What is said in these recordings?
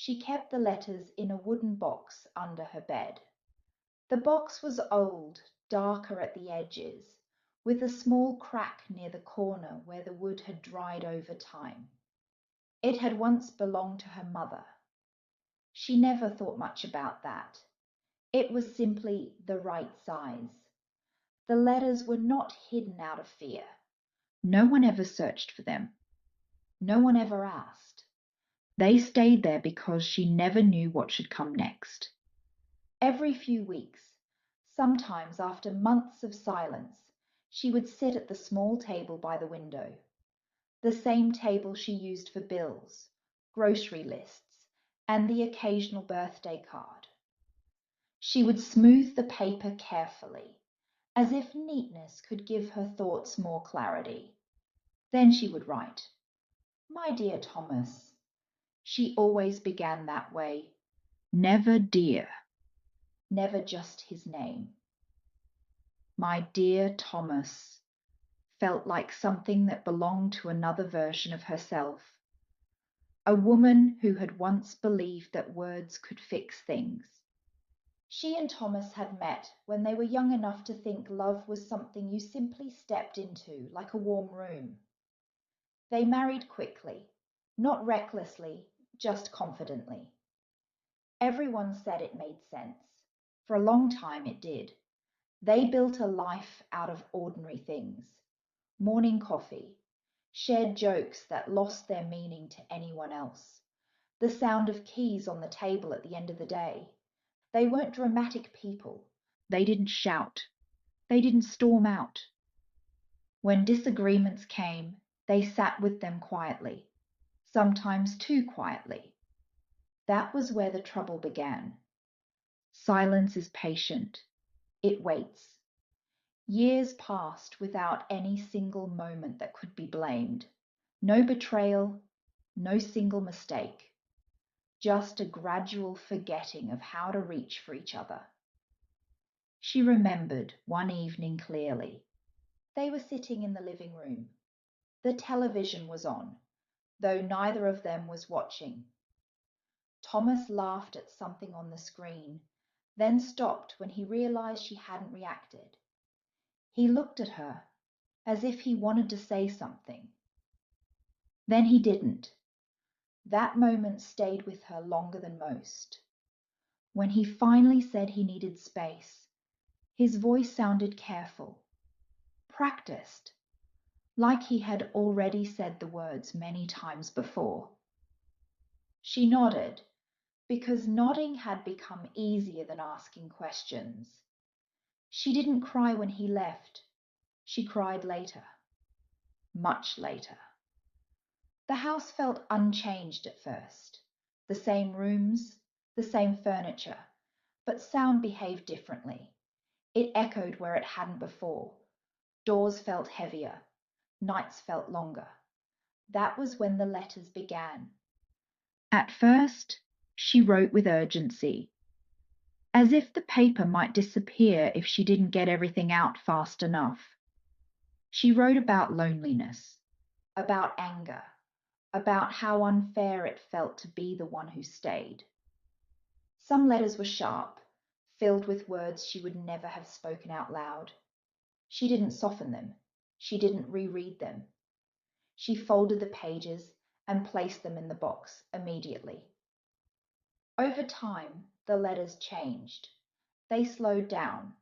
She kept the letters in a wooden box under her bed. The box was old, darker at the edges, with a small crack near the corner where the wood had dried over time. It had once belonged to her mother. She never thought much about that. It was simply the right size. The letters were not hidden out of fear. No one ever searched for them. No one ever asked. They stayed there because she never knew what should come next. Every few weeks, sometimes after months of silence, she would sit at the small table by the window, the same table she used for bills, grocery lists, and the occasional birthday card. She would smooth the paper carefully, as if neatness could give her thoughts more clarity. Then she would write, "My dear Thomas." She always began that way. Never dear. Never just his name. My dear Thomas felt like something that belonged to another version of herself. A woman who had once believed that words could fix things. She and Thomas had met when they were young enough to think love was something you simply stepped into, like a warm room. They married quickly, not recklessly, just confidently. Everyone said it made sense. For a long time it did. They built a life out of ordinary things. Morning coffee, shared jokes that lost their meaning to anyone else, the sound of keys on the table at the end of the day. They weren't dramatic people. They didn't shout. They didn't storm out. When disagreements came, they sat with them quietly, sometimes too quietly. That was where the trouble began. Silence is patient. It waits. Years passed without any single moment that could be blamed. No betrayal, no single mistake. Just a gradual forgetting of how to reach for each other. She remembered one evening clearly. They were sitting in the living room. The television was on, though neither of them was watching. Thomas laughed at something on the screen, then stopped when he realized she hadn't reacted. He looked at her as if he wanted to say something. Then he didn't. That moment stayed with her longer than most. When he finally said he needed space, his voice sounded careful, practiced, like he had already said the words many times before. She nodded, because nodding had become easier than asking questions. She didn't cry when he left. She cried later, much later. The house felt unchanged at first. The same rooms, the same furniture, but sound behaved differently. It echoed where it hadn't before. Doors felt heavier. Nights felt longer. That was when the letters began. At first, she wrote with urgency, as if the paper might disappear if she didn't get everything out fast enough. She wrote about loneliness, about anger, about how unfair it felt to be the one who stayed. Some letters were sharp, filled with words she would never have spoken out loud. She didn't soften them. She didn't reread them. She folded the pages and placed them in the box immediately. Over time, the letters changed. They slowed down.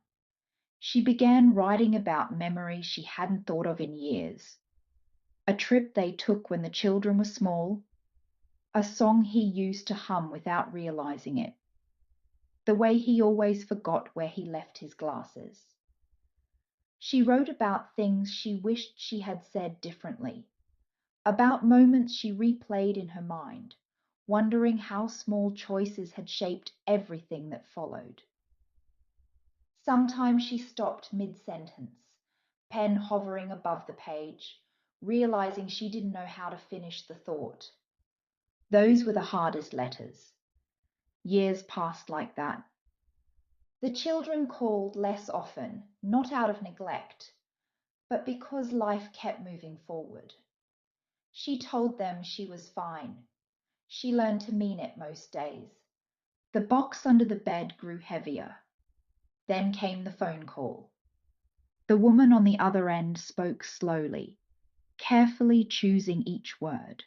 She began writing about memories she hadn't thought of in years. A trip they took when the children were small, a song he used to hum without realizing it, the way he always forgot where he left his glasses. She wrote about things she wished she had said differently, about moments she replayed in her mind, wondering how small choices had shaped everything that followed. Sometimes she stopped mid-sentence, pen hovering above the page, realizing she didn't know how to finish the thought. Those were the hardest letters. Years passed like that. The children called less often, not out of neglect, but because life kept moving forward. She told them she was fine. She learned to mean it most days. The box under the bed grew heavier. Then came the phone call. The woman on the other end spoke slowly, carefully choosing each word.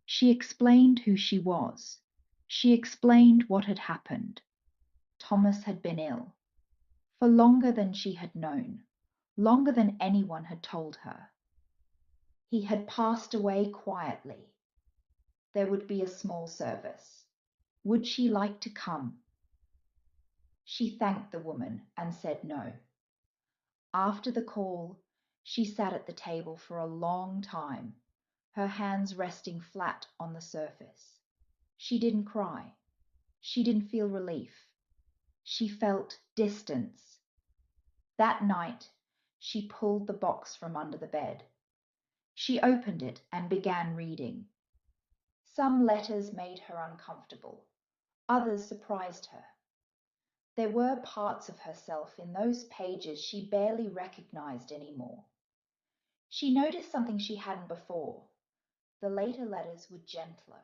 She explained who she was. She explained what had happened. Thomas had been ill, for longer than she had known, longer than anyone had told her. He had passed away quietly. There would be a small service. Would she like to come? She thanked the woman and said no. After the call, she sat at the table for a long time, her hands resting flat on the surface. She didn't cry. She didn't feel relief. She felt distance. That night, she pulled the box from under the bed. She opened it and began reading. Some letters made her uncomfortable. Others surprised her. There were parts of herself in those pages she barely recognized anymore. She noticed something she hadn't before. The later letters were gentler,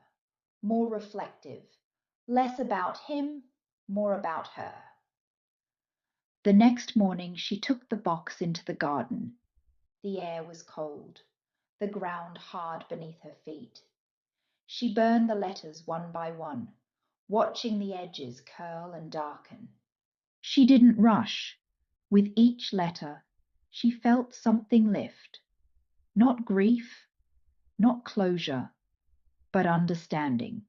more reflective, less about him, more about her. The next morning she took the box into the garden. The air was cold, the ground hard beneath her feet. She burned the letters one by one, watching the edges curl and darken. She didn't rush. With each letter, she felt something lift. Not grief, not closure, but understanding.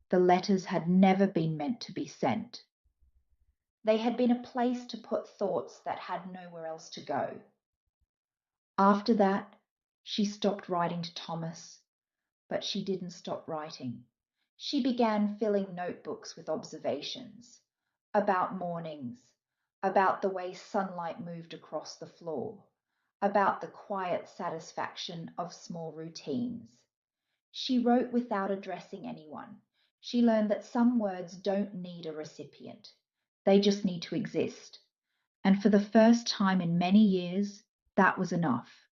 The letters had never been meant to be sent. They had been a place to put thoughts that had nowhere else to go. After that, she stopped writing to Thomas, but she didn't stop writing. She began filling notebooks with observations about mornings, about the way sunlight moved across the floor, about the quiet satisfaction of small routines. She wrote without addressing anyone. She learned that some words don't need a recipient. They just need to exist. And for the first time in many years, that was enough.